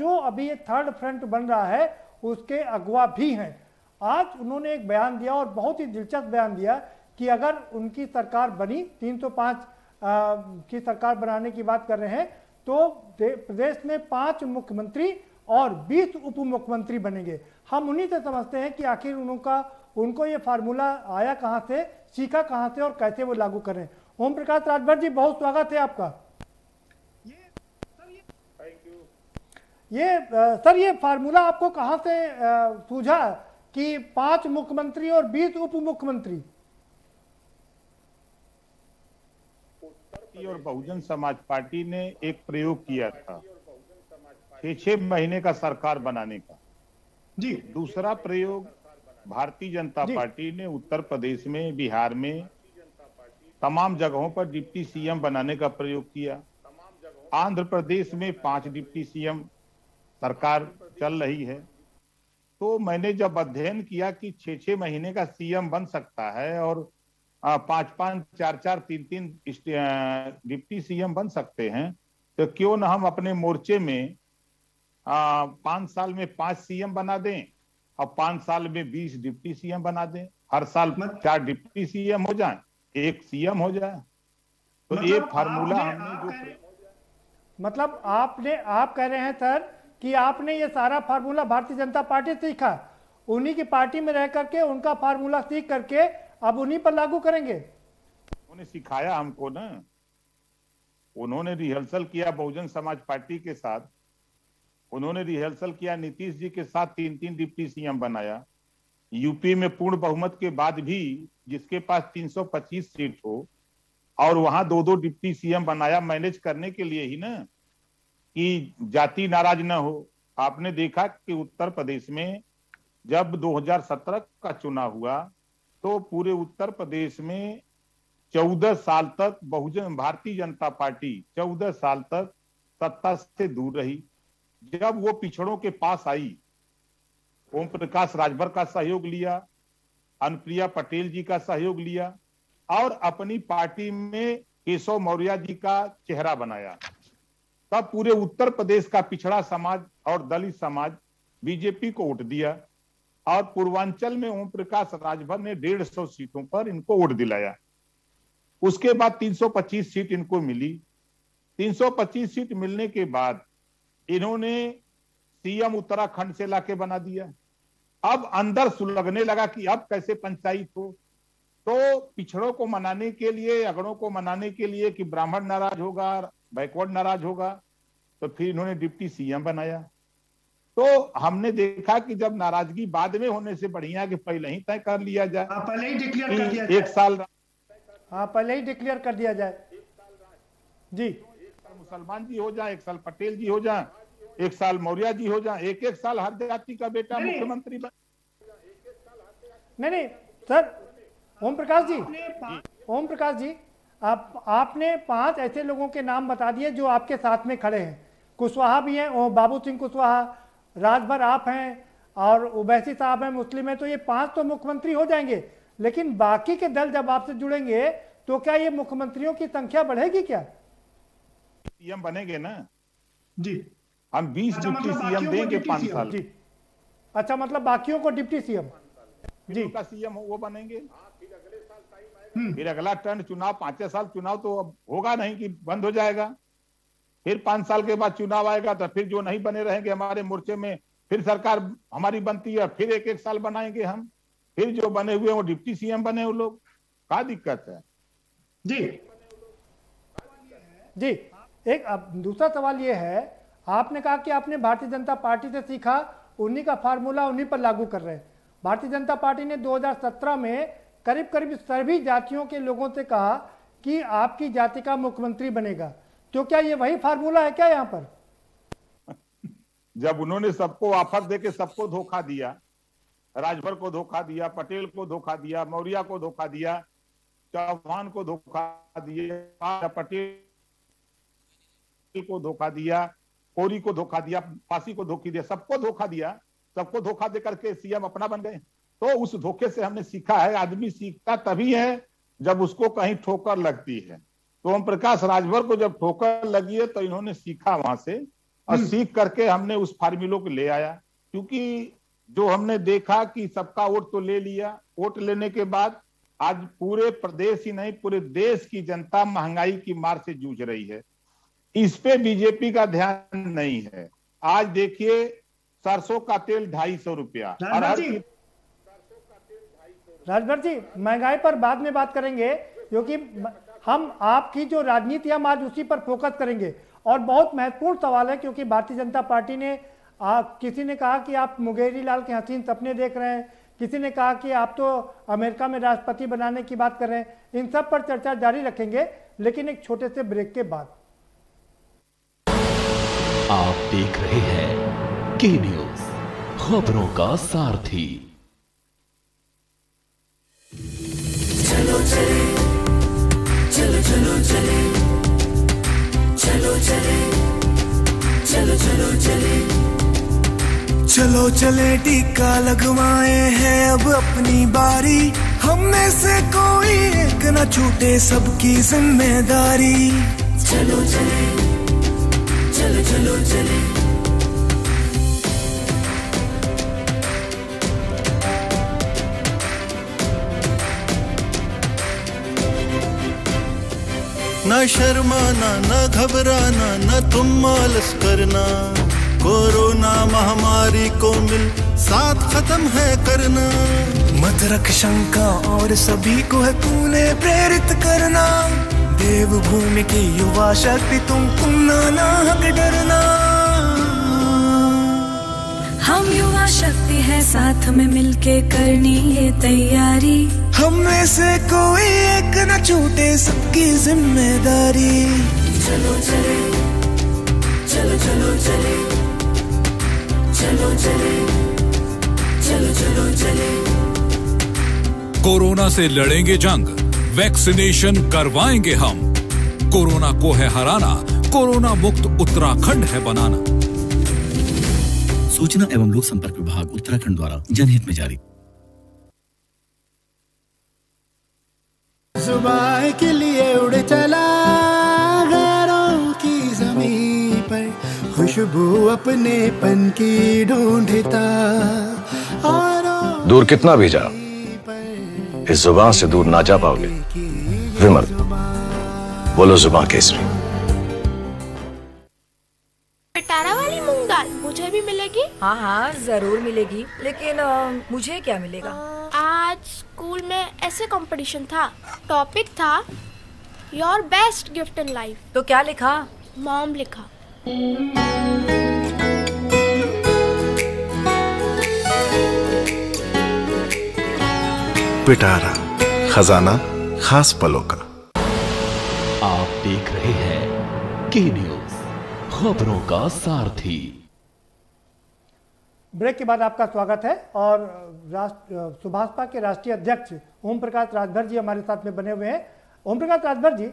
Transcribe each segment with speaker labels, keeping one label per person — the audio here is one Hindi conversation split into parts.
Speaker 1: जो अभी ये थर्ड फ्रंट बन रहा है उसके अगवा भी हैं। आज उन्होंने एक बयान दिया और बहुत ही दिलचस्प बयान दिया कि अगर उनकी सरकार बनी 305 की सरकार बनाने की बात कर रहे हैं तो प्रदेश में 5 मुख्यमंत्री और 20 उप मुख्यमंत्री बनेंगे। हम उन्हीं से समझते हैं कि आखिर उनको ये फार्मूला आया कहां से, सीखा कहां से और कैसे वो लागू करें। ओम प्रकाश राजभर जी, बहुत स्वागत है आपका। सर ये फार्मूला आपको कहां से सूझा कि 5 मुख्यमंत्री और 20 उप मुख्यमंत्री?
Speaker 2: और बहुजन समाज पार्टी ने एक प्रयोग किया था 6 महीने का सरकार बनाने का जी। दूसरा प्रयोग भारतीय जनता पार्टी ने उत्तर प्रदेश में, बिहार में तमाम जगहों पर डिप्टी सीएम बनाने का प्रयोग किया। आंध्र प्रदेश में 5 डिप्टी सीएम सरकार चल रही है। तो मैंने जब अध्ययन किया कि 6 महीने का सीएम बन सकता है और 5-5, 4-4, 3-3 डिप्टी सीएम बन सकते हैं, तो क्यों न हम अपने मोर्चे में 5 साल में 5 सीएम बना दें और 5 साल में 20 डिप्टी सीएम बना दें। हर साल 4 डिप्टी सीएम हो जाए, 1 सीएम हो जाए। तो ये फार्मूला हमने जो
Speaker 1: मतलब आप कह रहे हैं सर कि आपने ये सारा फार्मूला भारतीय जनता पार्टी से सीखा, उन्हीं की पार्टी में रह करके उनका फार्मूला सीख करके अब उन्हीं पर लागू करेंगे।
Speaker 2: उन्होंने सिखाया हमको ना, उन्होंने रिहर्सल किया बहुजन समाज पार्टी के साथ, उन्होंने रिहर्सल किया नीतीश जी के साथ, 3-3 डिप्टी सीएम बनाया। यूपी में पूर्ण बहुमत के बाद भी जिसके पास 325 सीट हो और वहां 2-2 डिप्टी सीएम बनाया, मैनेज करने के लिए ही ना, कि जाति नाराज न हो। आपने देखा कि उत्तर प्रदेश में जब 2017 का चुनाव हुआ तो पूरे उत्तर प्रदेश में 14 साल तक भारतीय जनता पार्टी 14 साल तक सत्ता से दूर रही। जब वो पिछड़ों के पास आई, ओम प्रकाश राजभर का सहयोग लिया, अनुप्रिया पटेल जी का सहयोग लिया और अपनी पार्टी में केशव मौर्य जी का चेहरा बनाया, तब पूरे उत्तर प्रदेश का पिछड़ा समाज और दलित समाज बीजेपी को वोट दिया और पूर्वांचल में ओम प्रकाश राजभर ने 150 सीटों पर इनको वोट दिलाया। उसके बाद 325 सीट इनको मिली। 325 सीट मिलने के बाद इन्होंने सीएम उत्तराखंड से लाके बना दिया। अब अंदर सुलगने लगा कि अब कैसे पंचायत हो, तो पिछड़ों को मनाने के लिए, अगड़ों को मनाने के लिए कि ब्राह्मण नाराज होगा, बैकवर्ड नाराज होगा, तो फिर इन्होंने डिप्टी सीएम बनाया। तो हमने देखा कि जब नाराजगी बाद में होने से बढ़िया कि पहले ही तय कर लिया जाए,
Speaker 1: पहले ही डिक्लेयर कर दिया जाए।
Speaker 2: 1 साल,
Speaker 1: पहले ही डिक्लेयर कर दिया जाए जी।
Speaker 2: 1 साल मुसलमान जी हो जाए, 1 साल पटेल जी हो जाए, 1 साल मौर्य जी हो जाए, 1-1 साल हर जाति का बेटा मुख्यमंत्री बने।
Speaker 1: नहीं सर, ओम प्रकाश जी आपने 5 ऐसे लोगों के नाम बता दिए जो आपके साथ में खड़े हैं। कुशवाहा भी हैं, बाबू सिंह कुशवाहा, राजभर आप हैं और ओवैसी साहब हैं, मुस्लिम हैं। तो ये 5 तो मुख्यमंत्री हो जाएंगे, लेकिन बाकी के दल जब आपसे जुड़ेंगे तो क्या ये मुख्यमंत्रियों की संख्या बढ़ेगी? क्या
Speaker 2: सीएम बनेंगे ना
Speaker 1: जी?
Speaker 2: हम 20 डिप्टी सीएम देंगे 5 साल
Speaker 1: जी। अच्छा, मतलब बाकियों को डिप्टी सीएम
Speaker 2: जी का सीएम वो बनेंगे। फिर अगला टर्न चुनाव, 5 साल चुनाव तो अब होगा नहीं कि बंद हो जाएगा। फिर 5 साल के बाद चुनाव आएगा तो फिर जो नहीं बने रहेंगे हमारे मोर्चे में, फिर सरकार हमारी बनती है, फिर 1-1 साल बनाएंगे हम, फिर जो बने हुए वो डिप्टी सीएम बने वो लोग। क्या दिक्कत है
Speaker 1: जी? एक अब दूसरा सवाल ये है, आपने कहा कि आपने भारतीय जनता पार्टी से सीखा, उन्हीं का फार्मूला उन्हीं पर लागू कर रहे हैं। भारतीय जनता पार्टी ने 2017 में करीब करीब सभी जातियों के लोगों से कहा कि आपकी जाति का मुख्यमंत्री बनेगा। तो क्या ये वही फार्मूला है क्या यहाँ पर?
Speaker 2: जब उन्होंने सबको ऑफर देके सबको धोखा दिया, राजभर को धोखा दिया, पटेल को धोखा दिया, मौर्य को धोखा दिया, चौहान को धोखा दिया, पटेल को धोखा दिया, कोरी को धोखा दिया, पासी को धोखा दिया, सबको धोखा दिया, सबको धोखा दे करके सीएम अपना बन गए। तो उस धोखे से हमने सीखा है, आदमी सीखता तभी है जब उसको कहीं ठोकर लगती है। तो ओम प्रकाश राजभर को जब ठोकर लगी है तो इन्होंने सीखा वहां से और सीख करके हमने उस फार्मूलों को ले आया। क्योंकि जो हमने देखा कि सबका वोट तो ले लिया, वोट लेने के बाद आज पूरे प्रदेश ही नहीं पूरे देश की जनता महंगाई की मार से जूझ रही है। इस पे बीजेपी का ध्यान नहीं है। आज देखिए सरसों का तेल 250 रुपया।
Speaker 1: राजभर जी, महंगाई पर बाद में बात करेंगे, क्योंकि हम आपकी जो राजनीति हम आज उसी पर फोकस करेंगे। और बहुत महत्वपूर्ण सवाल है, क्योंकि भारतीय जनता पार्टी ने किसी ने कहा कि आप मुंगेरी लाल के हसीन सपने देख रहे हैं, किसी ने कहा कि आप तो अमेरिका में राष्ट्रपति बनाने की बात कर रहे हैं। इन सब पर चर्चा जारी रखेंगे, लेकिन एक छोटे से ब्रेक के बाद।
Speaker 3: आप देख रहे हैं के न्यूज, खबरों का सारथी।
Speaker 4: चलो चले, चलो चलो चले, चलो चले, चलो चलो चले, चलो चले टीका लगवाए हैं अब अपनी बारी, हम में से कोई एक न छूटे सबकी जिम्मेदारी। चलो चले, चलो चलो चले, न शर्माना न घबराना न तुम आलस करना, कोरोना महामारी को मिल साथ खत्म है करना। मत रख शंका और सभी को है तूने प्रेरित करना, देवभूमि की युवा शक्ति तुम ना हक डरना। हम युवा शक्ति है साथ में मिलके करनी ये तैयारी, हम में से कोई एक न छूटे सबकी जिम्मेदारी। चलो चले, चलो चलो चले, चलो चले, चलो चलो चले।
Speaker 5: कोरोना से लड़ेंगे जंग, वैक्सीनेशन करवाएंगे हम, कोरोना को है हराना, कोरोना मुक्त उत्तराखंड है बनाना।
Speaker 3: सूचना एवं लोक संपर्क विभाग उत्तराखंड द्वारा जनहित में जारी।
Speaker 4: सुबह के लिए उड़ चला गैरों की ज़मीं पर, खुशबू अपने पन की ढूंढता।
Speaker 6: दूर कितना भी जा, इस जुबान से दूर ना जा पाओगे। विमल, बोलो जुबान केसरी।
Speaker 7: पिटारा वाली मूंग दाल मुझे भी मिलेगी?
Speaker 8: हाँ हाँ जरूर मिलेगी, लेकिन मुझे क्या मिलेगा?
Speaker 7: आज स्कूल में ऐसे कंपटीशन था, टॉपिक था your best gift in life.
Speaker 8: तो क्या लिखा?
Speaker 7: मॉम लिखा।
Speaker 9: पिटारा, खजाना खास पलों का।
Speaker 3: आप देख रहे हैं के न्यूज, खबरों का सारथी।
Speaker 1: ब्रेक के बाद आपका स्वागत है। और सुभाषपा के राष्ट्रीय अध्यक्ष ओम प्रकाश राजभर जी हमारे साथ में बने हुए हैं। ओम प्रकाश राजभर जी,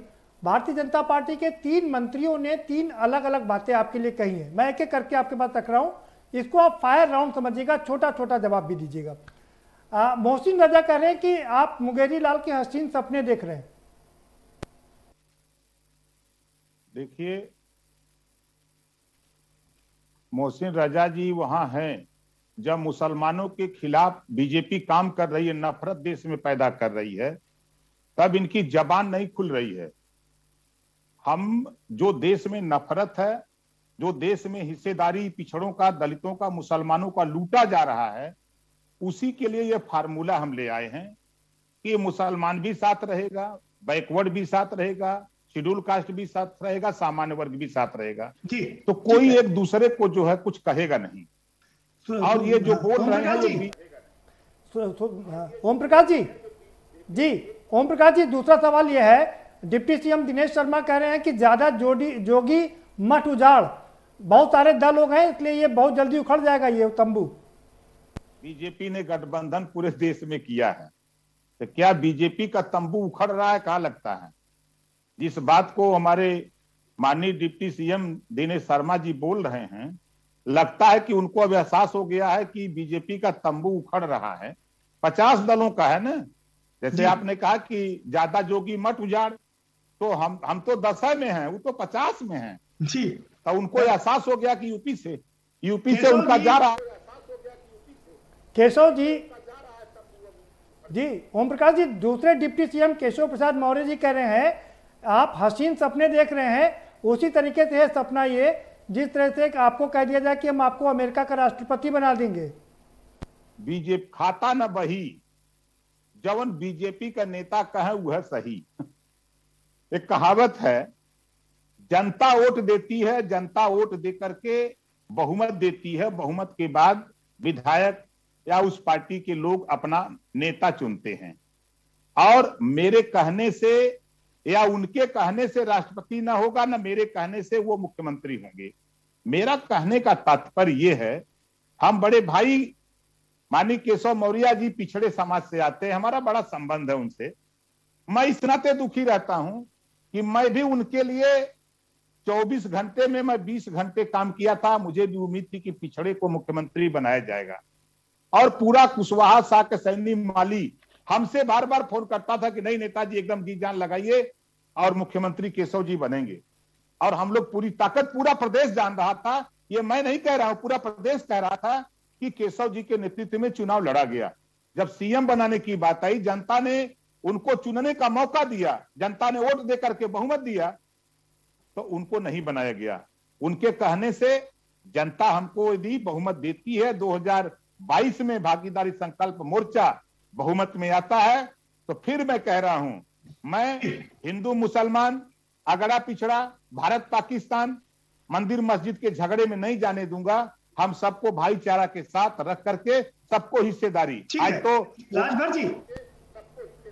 Speaker 1: भारतीय जनता पार्टी के 3 मंत्रियों ने 3 अलग अलग बातें आपके लिए कही हैं। मैं एक एक करके आपके पास रख रहा हूं, इसको आप फायर राउंड समझिएगा, छोटा छोटा जवाब भी दीजिएगा। मोहसिन रजा कह रहे हैं कि आप मुंगेरी लाल के हसीन सपने देख रहे हैं।
Speaker 2: देखिए, मोहसिन रजा जी वहां हैं जब मुसलमानों के खिलाफ बीजेपी काम कर रही है, नफरत देश में पैदा कर रही है, तब इनकी जबान नहीं खुल रही है। हम जो देश में नफरत है, जो देश में हिस्सेदारी पिछड़ों का, दलितों का, मुसलमानों का लूटा जा रहा है, उसी के लिए ये फार्मूला हम ले आए हैं कि मुसलमान भी साथ रहेगा, बैकवर्ड भी साथ रहेगा, शेड्यूल कास्ट भी साथ रहेगा, सामान्य वर्ग भी साथ रहेगा जी। तो कोई एक दूसरे को जो है कुछ कहेगा नहीं। और ये जो बोल रहे हैं
Speaker 1: ओम प्रकाश जी, ओम प्रकाश जी, दूसरा सवाल यह है, डिप्टी सीएम दिनेश शर्मा कह रहे हैं कि ज्यादा जोगी मठ उजाड़, बहुत सारे दल लोग हैं, इसलिए ये बहुत जल्दी उखड़ जाएगा ये तंबू।
Speaker 2: बीजेपी ने गठबंधन पूरे देश में किया है, तो क्या बीजेपी का तंबू उखड़ रहा है? कहाँ लगता है? जिस बात को हमारे माननीय डिप्टी सीएम दिनेश शर्मा जी बोल रहे हैं, लगता है कि उनको अब एहसास हो गया है कि बीजेपी का तंबू उखड़ रहा है। 50 दलों का है ना, जैसे आपने कहा कि ज्यादा जोगी मठ उजाड़, तो हम तो 10 में हैं, वो तो 50 में हैं।
Speaker 10: जी,
Speaker 2: तो उनको एहसास हो गया कि यूपी से उनका जा रहा है।
Speaker 1: केशव जी ओम प्रकाश जी, दूसरे डिप्टी सीएम केशव प्रसाद मौर्य जी कह रहे हैं आप हसीन सपने देख रहे हैं, उसी तरीके से है सपना ये जिस तरह से आपको कह दिया जाए कि हम आपको अमेरिका का राष्ट्रपति बना देंगे।
Speaker 2: बीजेपी खाता न बही, जवन बीजेपी का नेता कहे वह सही। एक कहावत है, जनता वोट देती है, जनता वोट दे करके बहुमत देती है, बहुमत के बाद विधायक या उस पार्टी के लोग अपना नेता चुनते हैं। और मेरे कहने से या उनके कहने से राष्ट्रपति ना होगा, ना मेरे कहने से वो मुख्यमंत्री होंगे। मेरा कहने का तात्पर्य ये है, हम बड़े भाई माननीय केशव मौर्य जी पिछड़े समाज से आते हैं, हमारा बड़ा संबंध है उनसे। मैं इस नाते दुखी रहता हूं कि मैं भी उनके लिए 24 घंटे में मैं 20 घंटे काम किया था। मुझे भी उम्मीद थी कि पिछड़े को मुख्यमंत्री बनाया जाएगा, और पूरा कुशवाहा शाह के सैनी माली हमसे बार बार फोन करता था कि नहीं नेताजी एकदम जी जान लगाइए और मुख्यमंत्री केशव जी बनेंगे। और हम लोग पूरी ताकत, पूरा प्रदेश जान रहा था, ये मैं नहीं कह रहा हूं, पूरा प्रदेश कह रहा था कि केशव जी के नेतृत्व में चुनाव लड़ा गया। जब सीएम बनाने की बात आई, जनता ने उनको चुनने का मौका दिया, जनता ने वोट दे करके बहुमत दिया, तो उनको नहीं बनाया गया। उनके कहने से जनता हमको यदि बहुमत देती है, 2022 में भागीदारी संकल्प मोर्चा बहुमत में आता है, तो फिर मैं कह रहा हूं, मैं हिंदू मुसलमान, अगड़ा पिछड़ा, भारत पाकिस्तान, मंदिर मस्जिद के झगड़े में नहीं जाने दूंगा। हम सबको भाईचारा के साथ रख करके सबको हिस्सेदारी। आज तो
Speaker 10: राजभर जी,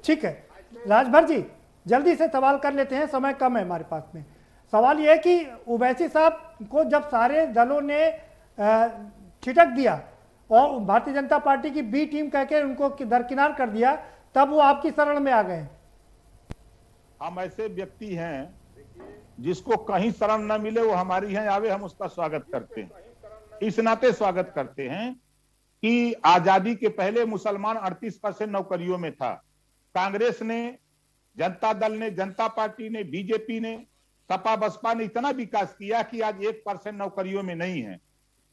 Speaker 1: ठीक है राजभर जी, जल्दी से सवाल कर लेते हैं, समय कम है हमारे पास में। सवाल यह है कि ओवैसी साहब को जब सारे दलों ने छिटक दिया और भारतीय जनता पार्टी की बी टीम कहकर उनको दरकिनार कर दिया, तब वो आपकी शरण में आ गए।
Speaker 2: हम ऐसे व्यक्ति हैं जिसको कहीं शरण न मिले वो हमारी हैं आवे, हम उसका स्वागत करते हैं। इस नाते स्वागत करते हैं कि आजादी के पहले मुसलमान 38% नौकरियों में था। कांग्रेस ने, जनता दल ने, जनता पार्टी ने, बीजेपी ने, सपा बसपा ने इतना विकास किया कि आज 1% नौकरियों में नहीं है।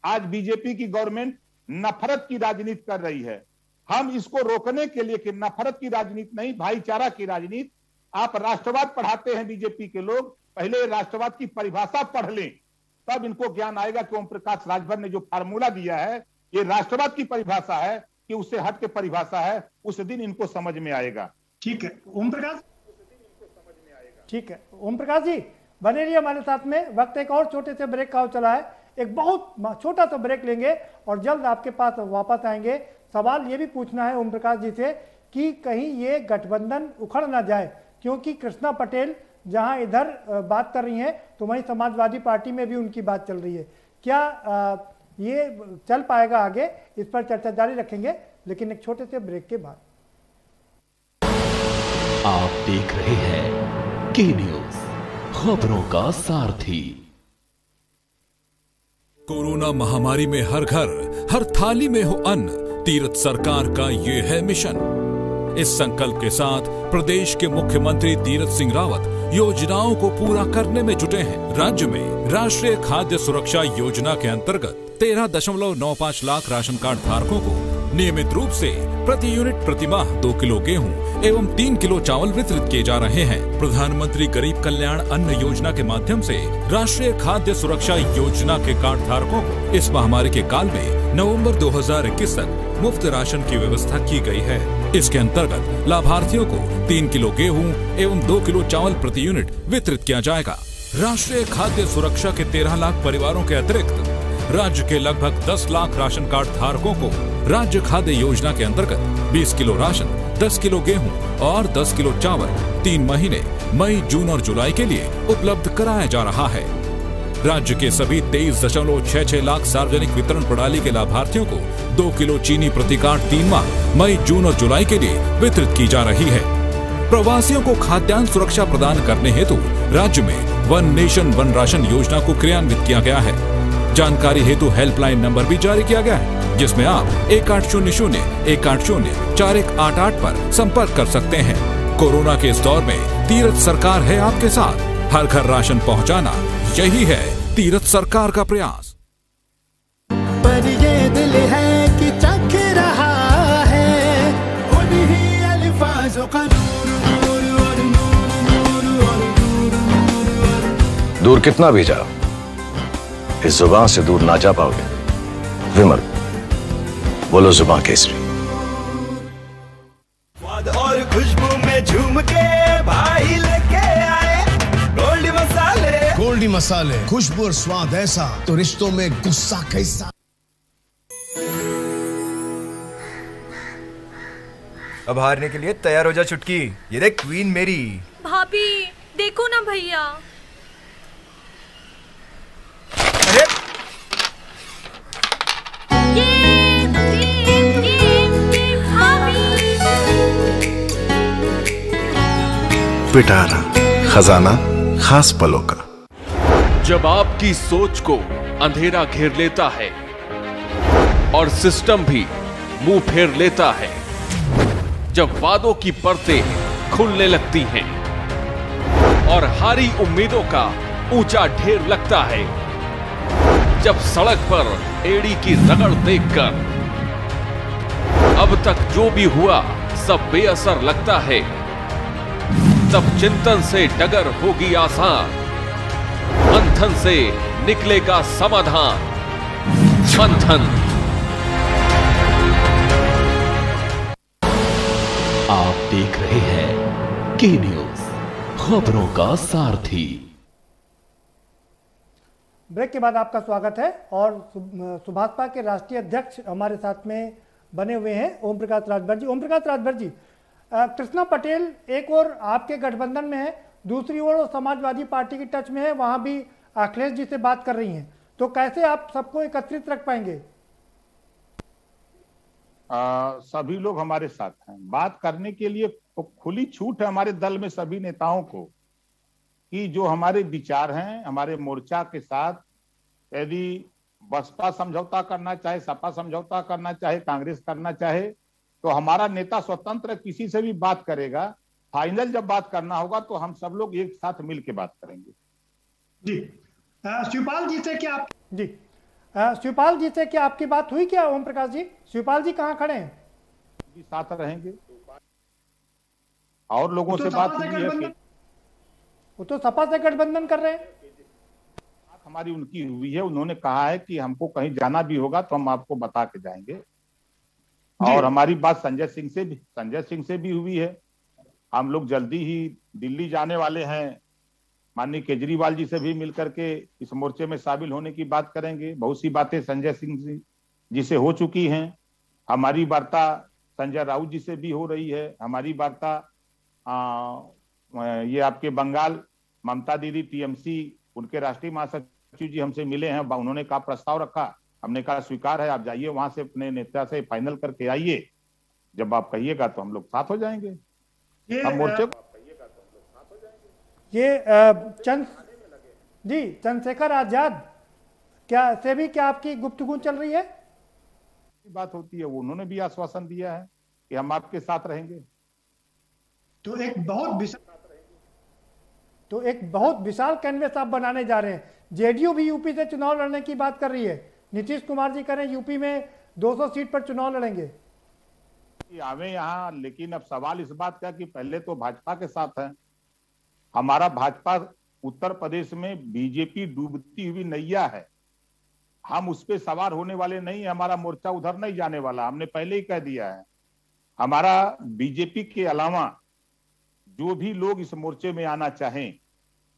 Speaker 2: आज बीजेपी की गवर्नमेंट नफरत की राजनीति कर रही है। हम इसको रोकने के लिए कि नफरत की राजनीति नहीं, भाईचारा की राजनीति। आप राष्ट्रवाद पढ़ाते हैं बीजेपी के लोग, पहले राष्ट्रवाद की परिभाषा पढ़ लें, तब इनको ज्ञान आएगा कि ओम प्रकाश राजभर ने जो फार्मूला दिया है ये राष्ट्रवाद की परिभाषा है कि उससे हट के परिभाषा है। उस दिन इनको समझ में आएगा।
Speaker 10: ठीक है ओम प्रकाश,
Speaker 1: ठीक है ओम प्रकाश जी बने रहिए हमारे साथ में। वक्त एक और छोटे से ब्रेक का हो चला है, एक बहुत छोटा सा ब्रेक लेंगे और जल्द आपके पास वापस आएंगे। सवाल ये भी पूछना है ओम प्रकाश जी से कि कहीं ये गठबंधन उखड़ ना जाए, क्योंकि कृष्णा पटेल जहां इधर बात कर रही हैं तो वहीं समाजवादी पार्टी में भी उनकी बात चल रही है। क्या ये चल पाएगा आगे? इस पर चर्चा जारी रखेंगे, लेकिन एक छोटे से ब्रेक के बाद।
Speaker 3: आप देख रहे हैं के न्यूज, खबरों का सारथी।
Speaker 5: कोरोना महामारी में हर घर, हर थाली में हो अन्न, तीरथ सरकार का ये है मिशन। इस संकल्प के साथ प्रदेश के मुख्यमंत्री तीरथ सिंह रावत योजनाओं को पूरा करने में जुटे हैं। राज्य में राष्ट्रीय खाद्य सुरक्षा योजना के अंतर्गत 13.95 लाख राशन कार्ड धारकों को नियमित रूप से प्रति यूनिट प्रति माह 2 किलो गेहूं एवं 3 किलो चावल वितरित किए जा रहे हैं। प्रधानमंत्री गरीब कल्याण अन्न योजना के माध्यम से राष्ट्रीय खाद्य सुरक्षा योजना के कार्ड धारकों को इस महामारी के काल में नवंबर 2021 तक मुफ्त राशन की व्यवस्था की गई है। इसके अंतर्गत लाभार्थियों को 3 किलो गेहूं एवं 2 किलो चावल प्रति यूनिट वितरित किया जाएगा। राष्ट्रीय खाद्य सुरक्षा के 13 लाख परिवारों के अतिरिक्त राज्य के लगभग 10 लाख राशन कार्ड धारकों को राज्य खाद्य योजना के अंतर्गत 20 किलो राशन, 10 किलो गेहूं और 10 किलो चावल 3 महीने मई, जून और जुलाई के लिए उपलब्ध कराया जा रहा है। राज्य के सभी 23.66 लाख सार्वजनिक वितरण प्रणाली के लाभार्थियों को 2 किलो चीनी प्रति कार्ड 3 माह मई, जून और जुलाई के लिए वितरित की जा रही है। प्रवासियों को खाद्यान्न सुरक्षा प्रदान करने हेतु राज्य में वन नेशन वन राशन योजना को क्रियान्वित किया गया है। जानकारी हेतु हेल्पलाइन नंबर भी जारी किया गया है, जिसमें आप 1800-180-4188 पर संपर्क कर सकते हैं। कोरोना के इस दौर में तीरथ सरकार है आपके साथ। हर घर राशन पहुंचाना यही है तीरथ सरकार का प्रयास।
Speaker 4: पर ये दिल है कि चख रहा है उन्हीं अल्फाजों का
Speaker 6: दूर कितना भी जाओ, इस जुबान से दूर ना जा पाओगे। विमल, बोलो जुबान केसरी।
Speaker 4: और खुशबू में झूम के भाई लेके आए गोल्डी मसाले।
Speaker 11: गोल्डी मसाले, खुशबू और स्वाद ऐसा तो रिश्तों में गुस्सा कैसा।
Speaker 12: अब हारने के लिए तैयार हो जा चुटकी। ये देख क्वीन मेरी।
Speaker 13: भाभी देखो ना भैया।
Speaker 12: अरे
Speaker 9: पिटारा खजाना खास पलों का।
Speaker 3: जब आपकी सोच को अंधेरा घेर लेता है और सिस्टम भी मुंह फेर लेता है, जब वादों की परतें खुलने लगती हैं और हारी उम्मीदों का ऊंचा ढेर लगता है, जब सड़क पर एड़ी की रगड़ देखकर अब तक जो भी हुआ सब बेअसर लगता है, तब चिंतन से डगर होगी आसान, मंथन से निकलेगा समाधान। मंथन। आप देख रहे हैं के न्यूज, खबरों का सारथी।
Speaker 1: ब्रेक के बाद आपका स्वागत है और सुभाषपा के राष्ट्रीय अध्यक्ष हमारे साथ में बने हुए हैं ओम प्रकाश राजभर जी। ओम प्रकाश राजभर जी, कृष्णा पटेल एक और आपके गठबंधन में है, दूसरी ओर समाजवादी पार्टी की टच में है, वहां भी अखिलेश जी से बात कर रही हैं, तो कैसे आप सबको एकत्रित रख पाएंगे?
Speaker 2: सभी लोग हमारे साथ हैं, बात करने के लिए तो खुली छूट है हमारे दल में सभी नेताओं को कि जो हमारे विचार हैं हमारे मोर्चा के साथ, यदि बसपा समझौता करना चाहे, सपा समझौता करना चाहे, कांग्रेस करना चाहे, तो हमारा नेता स्वतंत्र किसी से भी बात करेगा। फाइनल जब बात करना होगा तो हम सब लोग एक साथ मिल के बात करेंगे।
Speaker 10: जी शिवपाल जी से क्या
Speaker 1: जी शिवपाल जी से क्या आपकी बात हुई क्या ओम प्रकाश जी? शिवपाल जी कहाँ खड़े हैं?
Speaker 2: साथ रहेंगे और लोगों से बात हुई है।
Speaker 1: वो तो सपा से गठबंधन कर रहे हैं।
Speaker 2: हमारी उनकी हुई है, उन्होंने कहा है कि हमको कहीं जाना भी होगा तो हम आपको बता के जाएंगे। और हमारी बात संजय सिंह से भी हुई है। हम लोग जल्दी ही दिल्ली जाने वाले हैं, माननीय केजरीवाल जी से भी मिलकर के इस मोर्चे में शामिल होने की बात करेंगे। बहुत सी बातें संजय सिंह जी से हो चुकी हैं। हमारी वार्ता संजय राउत जी से भी हो रही है। हमारी वार्ता ये आपके बंगाल ममता दीदी टीएमसी उनके राष्ट्रीय महासचिव जी हमसे मिले हैं, उन्होंने कहा प्रस्ताव रखा, हमने कहा स्वीकार है, आप जाइए वहां से अपने नेता से फाइनल करके आइए, जब आप कहिएगा तो हम लोग साथ हो जाएंगे। हम मोर्चे
Speaker 1: ये चंद्रशेखर आजाद से भी क्या आपकी गुफ्तगू चल रही है?
Speaker 2: बात होती है, उन्होंने भी आश्वासन दिया है कि हम आपके साथ रहेंगे।
Speaker 10: तो एक बहुत
Speaker 1: विशाल कैनवस आप बनाने जा रहे हैं। जेडीयू भी यूपी से चुनाव लड़ने की बात कर रही है। नीतीश कुमार जी करें यूपी में 200 सीट पर चुनाव लड़ेंगे।
Speaker 2: आवे यहाँ, लेकिन अब सवाल इस बात का कि पहले तो भाजपा के साथ है। हमारा भाजपा उत्तर प्रदेश में बीजेपी डूबती हुई नैया है, हम उस पर सवार होने वाले नहीं है। हमारा मोर्चा उधर नहीं जाने वाला, हमने पहले ही कह दिया है। हमारा बीजेपी के अलावा जो भी लोग इस मोर्चे में आना चाहें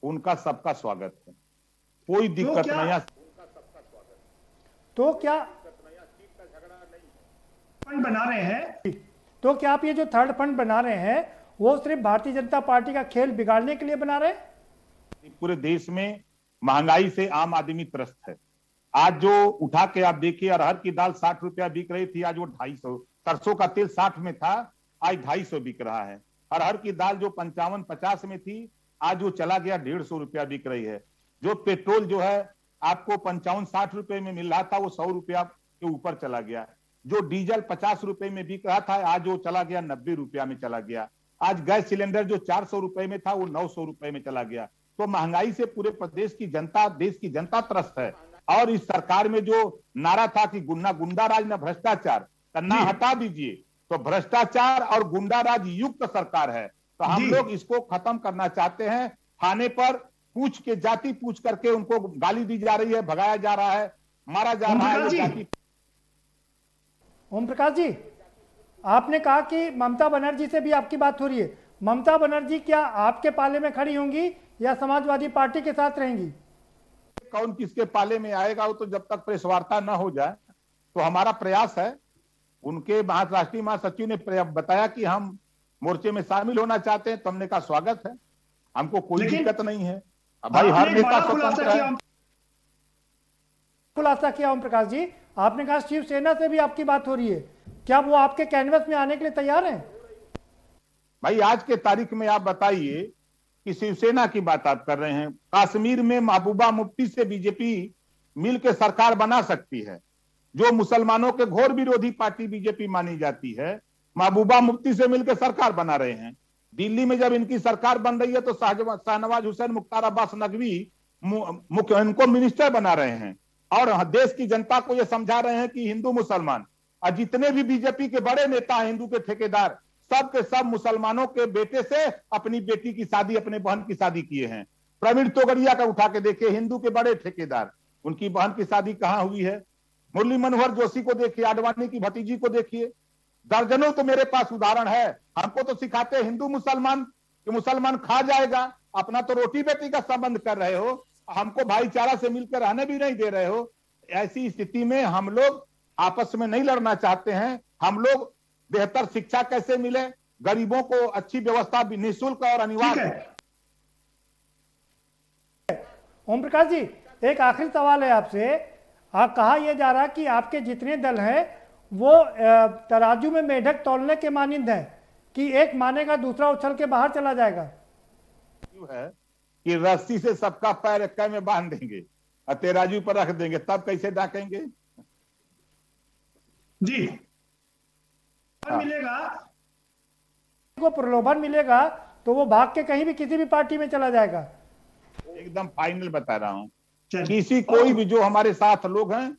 Speaker 2: उनका सबका स्वागत है, कोई दिक्कत नहीं है।
Speaker 1: तो क्या
Speaker 10: फंड बना रहे हैं,
Speaker 1: तो क्या आप ये जो थर्ड फंड बना रहे हैं वो सिर्फ भारतीय जनता पार्टी का खेल बिगाड़ने के लिए बना रहे हैं?
Speaker 2: पूरे देश में महंगाई से आम आदमी त्रस्त है। आज जो उठा के आप देखिए, अरहर की दाल 60 रुपया बिक रही थी, आज वो 250। सरसों का तेल 60 में था, आज 250 बिक रहा है। अरहर की दाल जो 55-50 में थी, आज वो चला गया 150 रुपया बिक रही है। जो पेट्रोल जो है आपको 55-60 रुपए में मिल रहा था, वो 100 रुपया के ऊपर चला गया। जो डीजल 50 रुपए में बिक रहा था, आज वो चला गया 90 रुपया में चला गया। आज गैस सिलेंडर जो 400 रुपए में था, वो 900 रुपए में चला गया। तो महंगाई से पूरे प्रदेश की जनता, देश की जनता त्रस्त है। और इस सरकार में जो नारा था कि गुंडा राज न भ्रष्टाचार, ना हटा दीजिए, तो भ्रष्टाचार और गुंडा राज युक्त सरकार है। तो हम लोग इसको खत्म करना चाहते हैं। थाने पर पूछ के, जाति पूछ करके उनको गाली दी जा रही है, भगाया जा रहा है, मारा जा रहा है।
Speaker 1: ओम प्रकाश जी, आपने कहा कि ममता बनर्जी से भी आपकी बात हो रही है। ममता बनर्जी क्या आपके पाले में खड़ी होंगी या समाजवादी पार्टी के साथ रहेंगी?
Speaker 2: कौन किसके पाले में आएगा वो तो जब तक प्रेस वार्ता न हो जाए, तो हमारा प्रयास है। उनके राष्ट्रीय महासचिव ने बताया कि हम मोर्चे में शामिल होना चाहते हैं, तो हमने कहा स्वागत है, हमको कोई दिक्कत नहीं है। भाई हर नेता स्वतंत्र है।
Speaker 1: खुलासा किया ओम प्रकाश जी, आपने कहा शिवसेना से भी आपकी बात हो रही है, क्या वो आपके कैनवस में आने के लिए तैयार हैं?
Speaker 2: भाई आज के तारीख में आप बताइए कि शिवसेना की बात आप कर रहे हैं। कश्मीर में महबूबा मुफ्ती से बीजेपी मिलकर सरकार बना सकती है, जो मुसलमानों के घोर विरोधी पार्टी बीजेपी मानी जाती है, महबूबा मुफ्ती से मिलकर सरकार बना रहे हैं। दिल्ली में जब इनकी सरकार बन रही है तो शाहनवाज हुसैन, मुख्तार अब्बास नकवी इनको मिनिस्टर बना रहे हैं और देश की जनता को यह समझा रहे हैं कि हिंदू मुसलमान, और जितने भी बीजेपी के बड़े नेता हैं, हिंदू के ठेकेदार, सब के सब मुसलमानों के बेटे से अपनी बेटी की शादी, अपने बहन की शादी किए हैं। प्रवीण तोगड़िया का उठा के देखिए, हिंदू के बड़े ठेकेदार, उनकी बहन की शादी कहां हुई है। मुरली मनोहर जोशी को देखिए, आडवाणी की भतीजी को देखिए, दर्जनों तो मेरे पास उदाहरण है। हमको तो सिखाते हिंदू मुसलमान कि मुसलमान खा जाएगा, अपना तो रोटी बेटी का संबंध कर रहे हो, हमको भाईचारा से मिलकर रहने भी नहीं दे रहे हो। ऐसी स्थिति में हम लोग आपस में नहीं लड़ना चाहते हैं। हम लोग बेहतर शिक्षा कैसे मिले, गरीबों को अच्छी व्यवस्था भी निःशुल्क और अनिवार्य।
Speaker 1: ओम प्रकाश जी, एक आखिरी सवाल है आपसे। आप कहा यह जा रहा कि आपके जितने दल हैं वो तराजू में मेढक तौलने के मानिंद हैं कि एक मानेगा दूसरा उछल के बाहर चला जाएगा।
Speaker 2: है कि रस्सी से सबका पैर एक में बांध देंगे और तराजू पर रख देंगे, तब कैसे डाकेंगे
Speaker 10: जी? मिलेगा
Speaker 1: को प्रलोभन मिलेगा तो वो भाग के कहीं भी किसी भी पार्टी में चला जाएगा।
Speaker 2: एकदम फाइनल बता रहा हूं, किसी कोई भी जो हमारे साथ लोग हैं,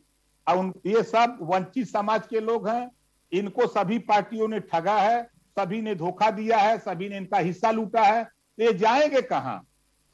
Speaker 2: ये सब वंचित समाज के लोग हैं, इनको सभी पार्टियों ने ठगा है, सभी ने धोखा दिया है, सभी ने इनका हिस्सा लूटा है। तो ये जाएंगे कहां?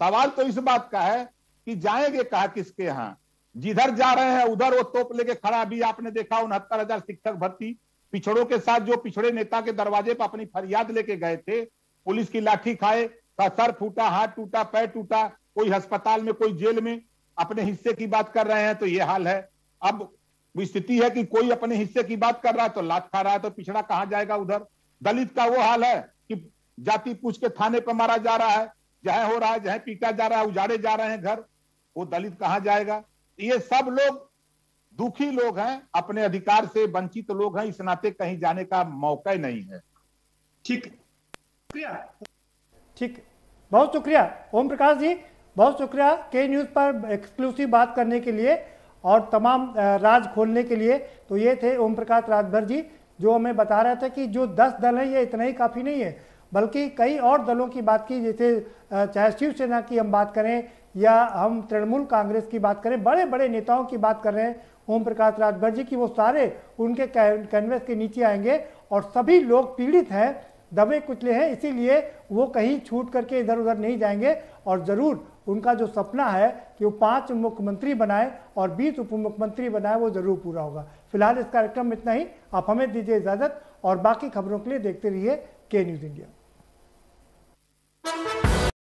Speaker 2: सवाल तो इस बात का है कि जाएंगे कहां, किसके यहां? जिधर जा रहे हैं उधर वो तोप लेके खड़ा। अभी आपने देखा 69,000 शिक्षक भर्ती, पिछड़ों के साथ जो पिछड़े नेता के दरवाजे पर अपनी फरियाद लेके गए थे, पुलिस की लाठी खाए, सर फूटा, हाथ टूटा, पैर टूटा, कोई अस्पताल में, कोई जेल में, अपने हिस्से की बात कर रहे हैं। तो ये हाल है। अब स्थिति है कि कोई अपने हिस्से की बात कर रहा है तो लात खा रहा है, तो पिछड़ा कहां जाएगा उधर। दलित का वो हाल है कि जाति पूछ के थाने पर मारा जा रहा है, जहां हो रहा है, जहां पीटा जा रहा है, उजाड़े जा रहे हैं घर, वो दलित कहां जाएगा। ये सब लोग दुखी लोग हैं, अपने अधिकार से वंचित लोग हैं, इस नाते कहीं जाने का मौका नहीं है।
Speaker 10: ठीक,
Speaker 1: बहुत शुक्रिया ओम प्रकाश जी, बहुत शुक्रिया के न्यूज़ पर एक्सक्लूसिव बात करने के लिए और तमाम राज खोलने के लिए। तो ये थे ओम प्रकाश राजभर जी, जो हमें बता रहे थे कि जो 10 दल है ये इतना ही काफ़ी नहीं है, बल्कि कई और दलों की बात की, जैसे चाहे शिवसेना की हम बात करें या हम तृणमूल कांग्रेस की बात करें, बड़े बड़े नेताओं की बात कर रहे हैं ओम प्रकाश राजभर जी की, वो सारे उनके कैनवस के नीचे आएंगे और सभी लोग पीड़ित हैं, दबे कुचले हैं, इसीलिए वो कहीं छूट करके इधर उधर नहीं जाएंगे और ज़रूर उनका जो सपना है कि वो 5 मुख्यमंत्री बनाए और 20 उप मुख्यमंत्री बनाए, वो जरूर पूरा होगा। फिलहाल इस कार्यक्रम में इतना ही, आप हमें दीजिए इजाजत और बाकी खबरों के लिए देखते रहिए के न्यूज़ इंडिया।